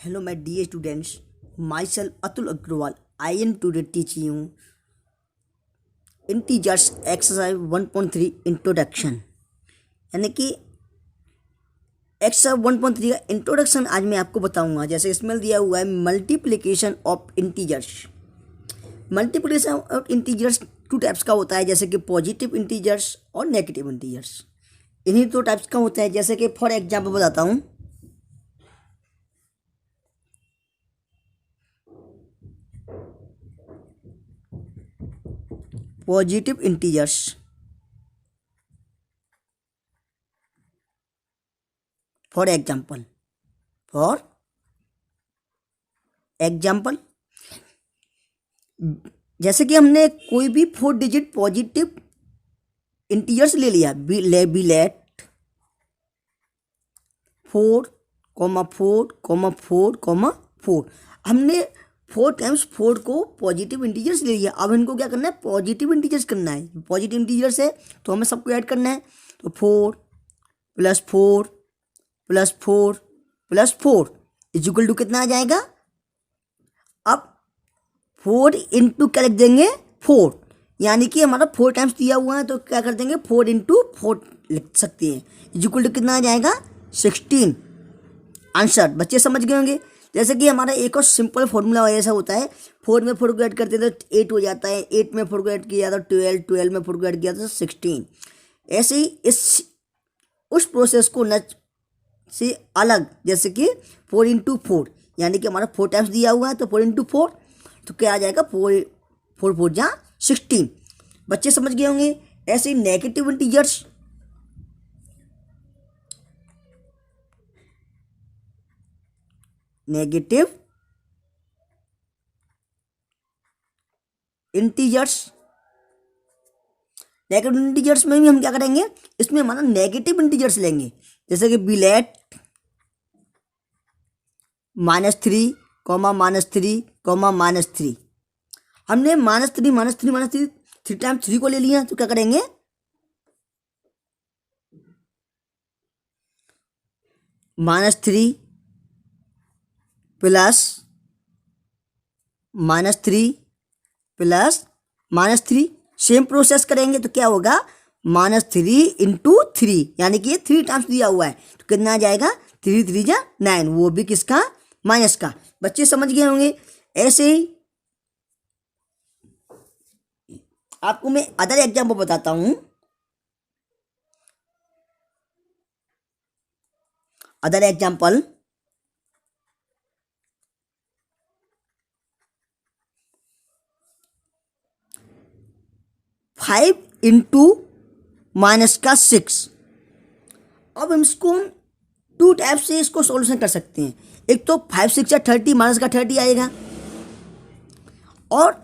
Hello, my dear students. Myself Atul Agrawal. I am today teaching you integers exercise 1.3 introduction. यानी कि exercise 1.3 का introduction आज मैं आपको बताऊंगा। जैसे इसमें दिया हुआ है multiplication of integers. Multiplication of integers two types का होता है, जैसे कि पॉजिटिव इंटीजर्स और नेगेटिव इंटीजर्स। इन्हीं दो टाइप्स का होता है। जैसे कि फॉर एग्जाम्पल बताता हूँ, पॉजिटिव इंटीजर्स, फॉर एग्जाम्पल जैसे कि हमने कोई भी 4 डिजिट पॉजिटिव इंटीजर्स ले लिया, बी लेट 4,4,4,4 हमने 4 टाइम्स 4 को पॉजिटिव इंटीजर्स ले लिया। अब इनको क्या करना है, पॉजिटिव इंटीजर्स करना है। पॉजिटिव इंटीजर्स है तो हमें सबको ऐड करना है। तो 4 + 4 + 4 + 4 इक्वल टू कितना आ जाएगा। अब 4 इंटू क्या लिख देंगे, 4, यानी कि हमारा 4 टाइम्स दिया हुआ है तो क्या कर देंगे, 4 इंटू 4 लिख सकते हैं। इक्वल टू कितना आ जाएगा, 16 आंसर। बच्चे समझ गए होंगे। जैसे कि हमारा एक और सिंपल फॉर्मूला ऐसा होता है, 4 में 4 को ऐड करते हैं तो 8 हो जाता है, 8 में 4 को ऐड किया तो 12, 12 में 4 को ऐड किया तो 16। ऐसे ही उस प्रोसेस को से अलग, जैसे कि 4 इंटू 4, यानी कि हमारा 4 टाइम्स दिया हुआ है तो 4 इंटू 4 तो क्या आ जाएगा, 4 4 जा 16। बच्चे समझ गए होंगे। ऐसे ही नेगेटिव इंटीजर्स, नेगेटिव इंटीजर्स में भी हम क्या करेंगे, इसमें हमारा नेगेटिव इंटीजर्स लेंगे। जैसे कि बिलेट -3, -3, -3 हमने -3 3 टाइम्स 3 को ले लिया तो क्या करेंगे, -3 प्लस -3 सेम प्रोसेस करेंगे तो क्या होगा, -3 इंटू 3, यानी कि ये 3 टाइम्स दिया हुआ है तो कितना आ जाएगा, 3 3 जा 9, वो भी किसका, माइनस का। बच्चे समझ गए होंगे। ऐसे ही आपको मैं अदर एग्जाम्पल बताता हूं। Other example, five into -6। अब हम इसको 2 टाइप से इसको सॉल्यूशन कर सकते हैं। एक तो 5 6 या 30, -30 आएगा। और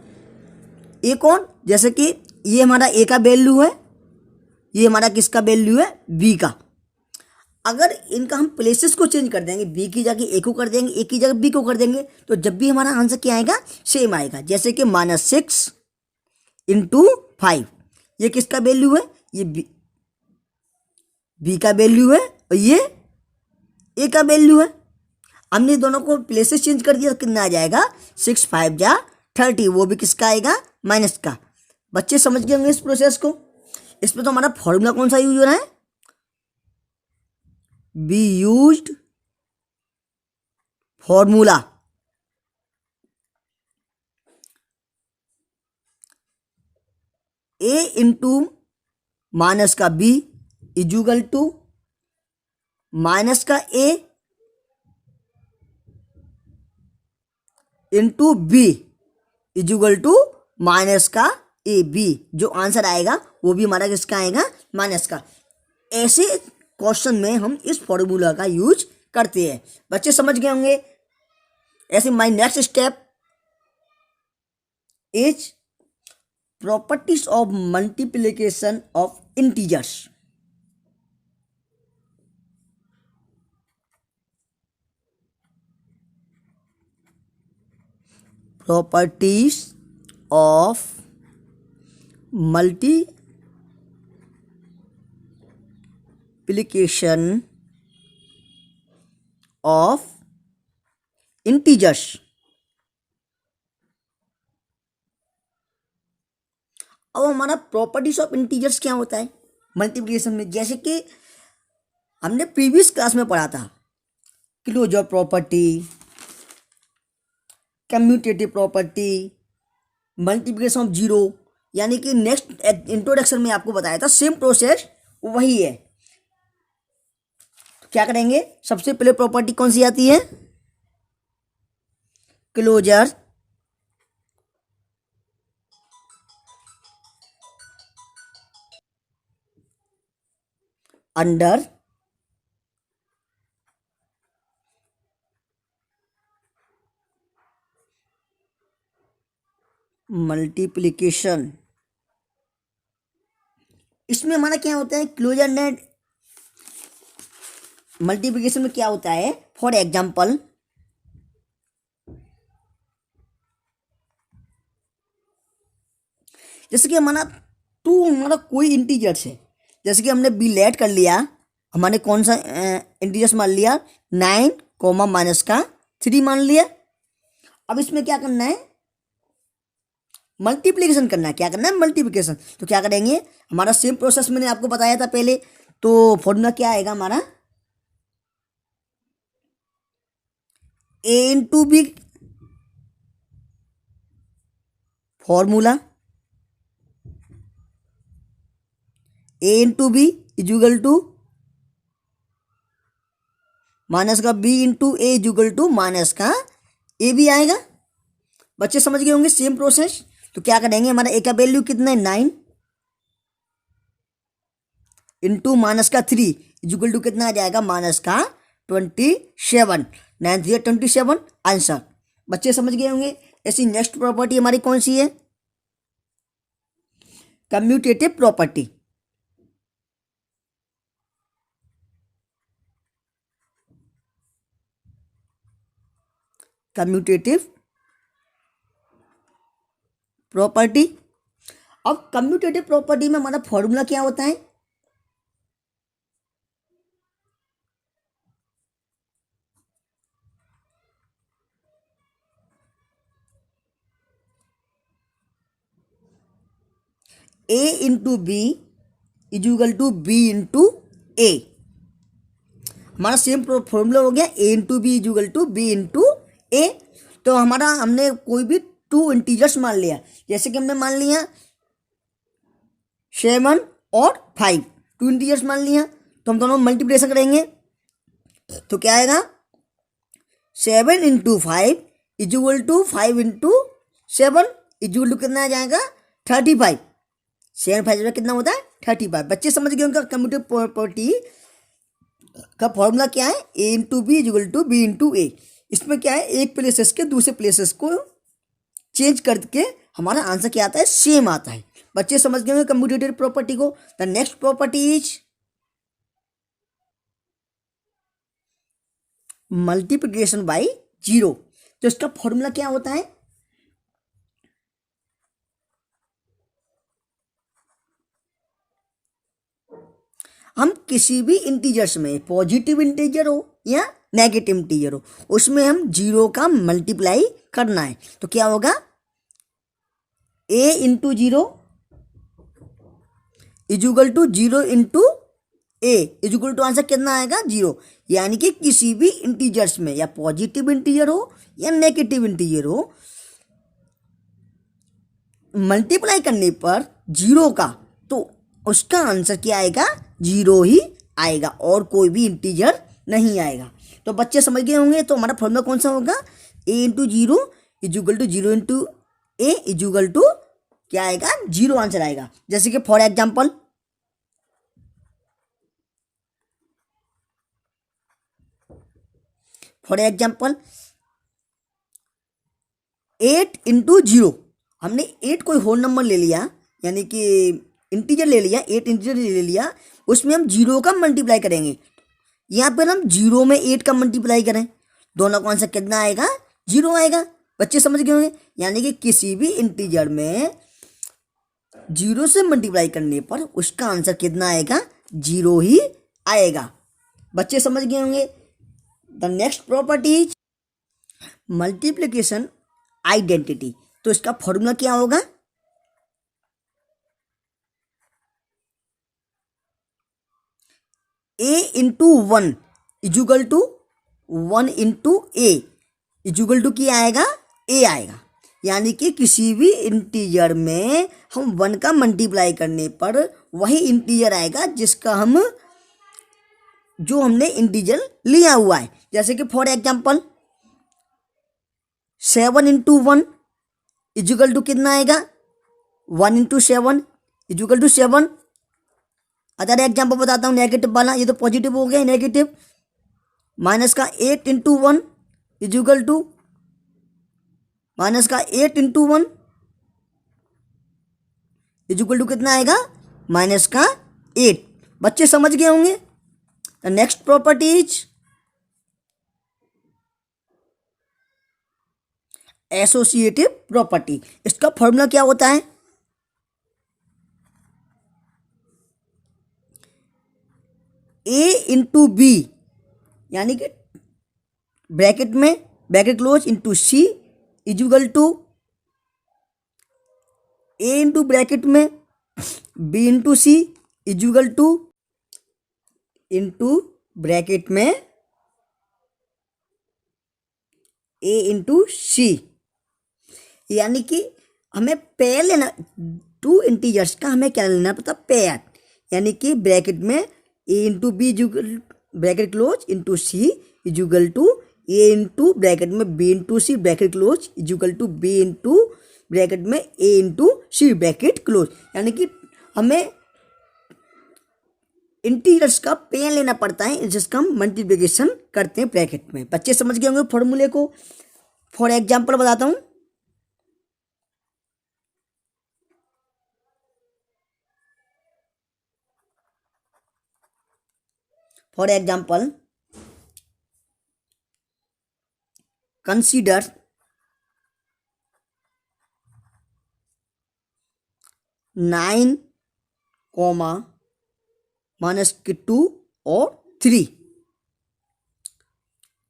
एक और, जैसे कि ये हमारा ए का वैल्यू है, ये हमारा किसका वैल्यू है, बी का। अगर इनका हम प्लेसेस को चेंज कर देंगे, बी की जगह ए को कर देंगे, ए की जगह बी को कर देंगे, तो जब भी हमारा आंसर क्या आएगा, सेम आएगा। जैसे कि -6 इंटू 5, ये किसका वैल्यू है, ये बी का वैल्यू है और ये ए का वैल्यू है। हमने दोनों को प्लेसेस चेंज कर दिया तो कितना आ जाएगा, 6 5 जा 30, वो भी किसका आएगा, माइनस का। बच्चे समझ गए होंगे इस प्रोसेस को। इसमें तो हमारा फॉर्मूला कौन सा यूज हो रहा है, B used formula, A into minus का बी इजुगल टू माइनस का A into B equal to minus का ए बी। जो आंसर आएगा वो भी हमारा किसका आएगा, माइनस का। ऐसे क्वेश्चन में हम इस फॉर्मूला का यूज करते हैं। बच्चे समझ गए होंगे। ऐसे my next step is properties of multiplication of integers. Properties of multiplication of integers. अब हमारा प्रॉपर्टीज ऑफ इंटीजर्स क्या होता है मल्टीप्लिकेशन में, जैसे कि हमने प्रीवियस क्लास में पढ़ा था closure property, commutative property, multiplication of zero, यानी कि नेक्स्ट इंट्रोडक्शन में आपको बताया था सेम प्रोसेस वही है। तो क्या करेंगे, सबसे पहले प्रॉपर्टी कौन सी आती है, क्लोजर अंडर मल्टीप्लिकेशन। इसमें हमारा क्या होता है, क्लोजर अंडर मल्टीप्लिकेशन में क्या होता है, फॉर एग्जाम्पल जैसे कि हमारा कोई इंटीजर्स है, जैसे कि हमने बी लेट कर लिया, हमने कौन सा इंटीजर्स मान लिया 9 कॉमा माइनस का 3 मान लिया। अब इसमें क्या करना है, मल्टीप्लिकेशन करना है। क्या करना है, मल्टीप्लिकेशन। तो क्या करेंगे, हमारा सेम प्रोसेस मैंने आपको बताया था पहले, तो फॉर्मूला क्या आएगा हमारा, A into B formula, A into B equal to minus का B into A equal to minus का ए भी आएगा। बच्चे समझ गए होंगे सेम प्रोसेस। तो क्या करेंगे, हमारा ए का वैल्यू कितना है 9 इंटू माइनस का 3 इजुगल टू कितना आ जाएगा, माइनस का 27, 9 3 27 आंसर। बच्चे समझ गए होंगे। ऐसी नेक्स्ट प्रॉपर्टी हमारी कौन सी है, कम्यूटेटिव प्रॉपर्टी। Commutative property. अब कम्यूटेटिव प्रॉपर्टी में हमारा फॉर्मूला क्या होता है, A into B equal to B into A. हमारा सेम फॉर्मूला हो गया, A into B equal to B into A. तो हमने कोई भी 2 इंटीजर्स मान लिया, जैसे कि हमने मान लिया 7 और 5, 2 इंटीजर्स मान लिया, तो हम दोनों मल्टीप्लिकेशन करेंगे। तो क्या आएगा, 7 into 5 equal to 5 into 7 equal to कितना आ जाएगा 35। 7 5 में कितना होता है 35। बच्चे समझ गए उनका कम्यूटेटिव प्रॉपर्टी का फॉर्मूला क्या है, A into B equal to B into A. इसमें क्या है, एक प्लेसेस के दूसरे प्लेसेस को चेंज करके हमारा आंसर क्या आता है, सेम आता है। बच्चे समझ गए कम्यूटेटिव प्रॉपर्टी को। The next property is multiplication by zero. तो इसका फॉर्मूला क्या होता है, हम किसी भी इंटीजर्स में, पॉजिटिव इंटीजर हो या नेगेटिव इंटीजर हो, उसमें हम जीरो का मल्टीप्लाई करना है। तो क्या होगा, A into zero equal to zero into A equal to answer कितना आएगा, जीरो। यानी कि किसी भी इंटीजर्स में, या पॉजिटिव इंटीजर हो या नेगेटिव इंटीजर हो, मल्टीप्लाई करने पर जीरो का, तो उसका आंसर क्या आएगा, जीरो ही आएगा, और कोई भी इंटीजर नहीं आएगा। तो बच्चे समझ गए होंगे। तो हमारा फॉर्मूला कौन सा होगा, A into zero equal to zero into A equal to क्या आएगा, जीरो आंसर आएगा। जैसे कि for example for example 8 into zero, हमने 8 कोई होल नंबर ले लिया, यानी कि इंटीजर ले लिया, 8 इंटीजर ले लिया, उसमें हम जीरो का मल्टीप्लाई करेंगे। यहाँ पर हम जीरो में 8 का मल्टीप्लाई करें, दोनों का आंसर कितना आएगा, जीरो आएगा। बच्चे समझ गए होंगे। यानी कि किसी भी इंटीजर में जीरो से मल्टीप्लाई करने पर उसका आंसर कितना आएगा, जीरो ही आएगा। बच्चे समझ गए होंगे। The next property, multiplication identity. तो इसका फॉर्मूला क्या होगा? A into one equal to one into A equal to क्या आएगा? ए आएगा। यानी कि किसी भी इंटीजर में हम वन का मल्टीप्लाई करने पर वही इंटीजर आएगा जिसका जो हमने इंटीजर लिया हुआ है। जैसे कि for example 7 into one equal to कितना आएगा? 1 into 7 equal to 7। Other example बताता हूँ नेगेटिव वाला, ये तो पॉजिटिव हो गया नेगेटिव। माइनस का 8 into one equal to minus का 8 इंटू वन इजुगल टू कितना आएगा? माइनस का 8। बच्चे समझ गए होंगे। Next property is associative property. इसका फॉर्मूला क्या होता है? ए इंटू बी यानी कि ब्रैकेट में bracket close into C equal to A into bracket में B into C equal to into bracket में ए इंटू सी। यानी कि हमें पेयर लेना, टू इंटीजर्स का हमें क्या लेना पड़ता? पेयर। यानी कि ब्रैकेट में A into B equal bracket close into C equal to A into bracket में B into C bracket close equal to B into bracket में A into C bracket close. यानी कि हमें इंटीजर्स का pair लेना पड़ता है जिसका हम मल्टीप्लिकेशन करते हैं ब्रैकेट में। बच्चे समझ गए होंगे फॉर्मूले को। फॉर एग्जाम्पल बताता हूँ। For example consider 9 comma minus के 2 और 3।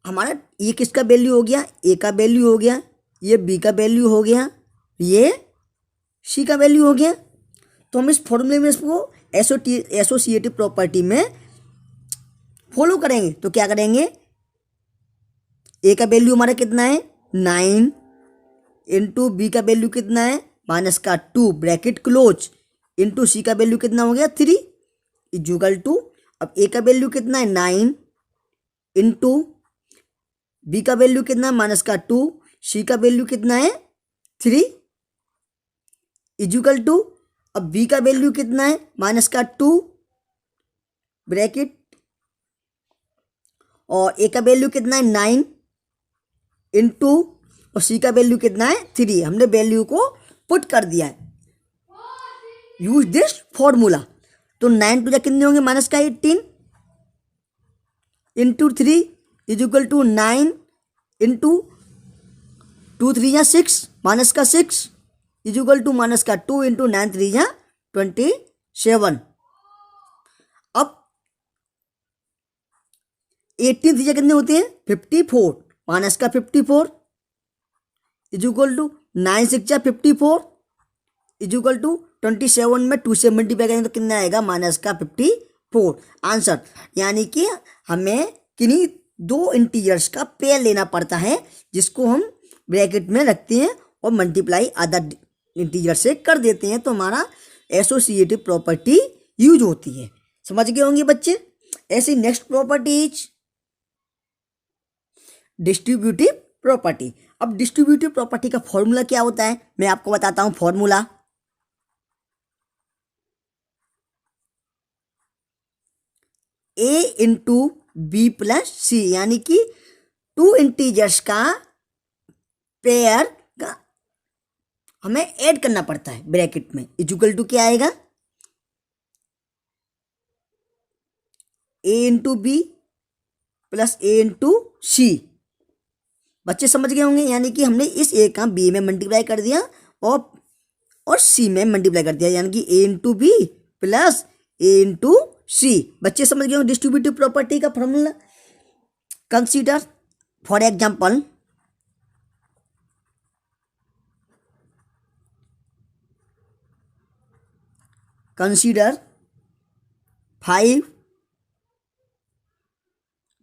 हमारा ये किसका वैल्यू हो गया? ए का वैल्यू हो गया, ये बी का वैल्यू हो गया, ये सी का वैल्यू हो गया। तो हम इस फॉर्मूले में इसको एसोसिएटिव प्रॉपर्टी में फॉलो करेंगे। तो क्या करेंगे? ए का वैल्यू हमारा कितना है? 9 इंटू बी का वैल्यू कितना है? माइनस का 2 ब्रैकेट क्लोज इंटू सी का वैल्यू कितना हो गया? 3 इजुगल टू, अब ए का वैल्यू कितना है? 9 इंटू बी का वैल्यू कितना है? माइनस का 2, सी का वैल्यू कितना है? 3 इजुगल टू, अब बी का वैल्यू कितना है? माइनस का 2 ब्रैकेट और ए का वैल्यू कितना है? 9 इंटू और सी का वैल्यू कितना है? 3। हमने वैल्यू को पुट कर दिया है। Use this formula. तो 9 टू जा कितने होंगे? माइनस का 18 into 3 is equal to 9 into 2 3 जा 6 माइनस का 6 इज इक्वल टू माइनस का 2 इंटू 9 3 जा 27। अब 18 3 जा कितने होते हैं? 54 माइनस का 54 इज इक्वल टू 9 6 जा 54 इज इक्वल टू 27 में 2 से मल्टीप्लाई करेंगे तो कितना आएगा? माइनस का 54 आंसर। यानी कि हमें किन्हीं दो इंटीजर्स का पेयर लेना पड़ता है जिसको हम ब्रैकेट में रखते हैं और मल्टीप्लाई अदर इंटीजर से कर देते हैं, तो हमारा एसोसिएटिव प्रॉपर्टी यूज होती है। समझ गए होंगे बच्चे। ऐसी next property is distributive property. अब डिस्ट्रीब्यूटिव प्रॉपर्टी का फॉर्मूला क्या होता है मैं आपको बताता हूं। Formula A into B plus सी, यानी कि टू इंटीजर्स का पेयर का हमें ऐड करना पड़ता है ब्रैकेट में। इक्वल टू क्या आएगा? ए into B plus A into सी। बच्चे समझ गए होंगे। यानी कि हमने इस ए का बी में मल्टीप्लाई कर दिया और सी में मल्टीप्लाई कर दिया, यानी कि ए into B plus A into सी। बच्चे समझ गए होंगे डिस्ट्रीब्यूटिव प्रॉपर्टी का formula. Consider for example consider 5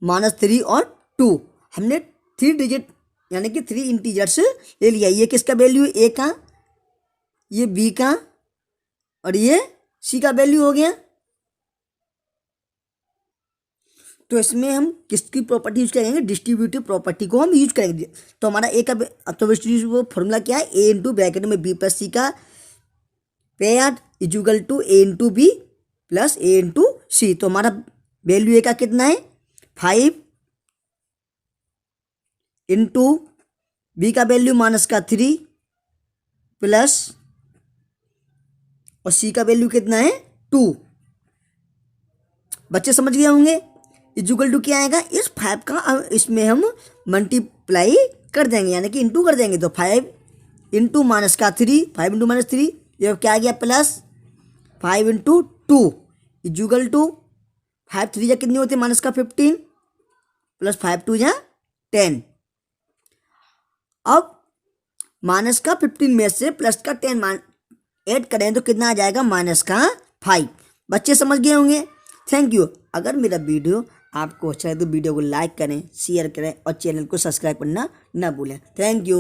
-3 और 2। हमने 3 डिजिट यानी कि 3 इंटीजर्स ले लिया। ये किसका वैल्यू, ए का, ये बी का और ये सी का वैल्यू हो गया। तो इसमें हम किसकी प्रॉपर्टी यूज करेंगे, डिस्ट्रीब्यूटिव प्रॉपर्टी को हम यूज करेंगे। तो हमारा ए का तो वो फॉर्मूला क्या है, ए इंटू ब्रैकेट में बी प्लस सी का pair equal to A into B plus A into C. तो हमारा वैल्यू ए का कितना है 5 इंटू बी का वैल्यू -3 प्लस और सी का वैल्यू कितना है 2। बच्चे समझ गए होंगे। इजुगल टू क्या आएगा, इस 5 का इसमें हम मल्टीप्लाई कर देंगे यानी कि इंटू कर देंगे। तो 5 इंटू -3, 5 इंटू -3 ये क्या आ गया प्लस 5 इंटू 2 इजुगल टू 5 3 या कितनी होती है -15 प्लस 5 2 या 10। अब -15 में से प्लस का 10 ऐड करें तो कितना आ जाएगा -5। बच्चे समझ गए होंगे। Thank you. अगर मेरा वीडियो आपको अच्छा है तो वीडियो को लाइक करें, शेयर करें और चैनल को सब्सक्राइब करना ना भूलें। Thank you.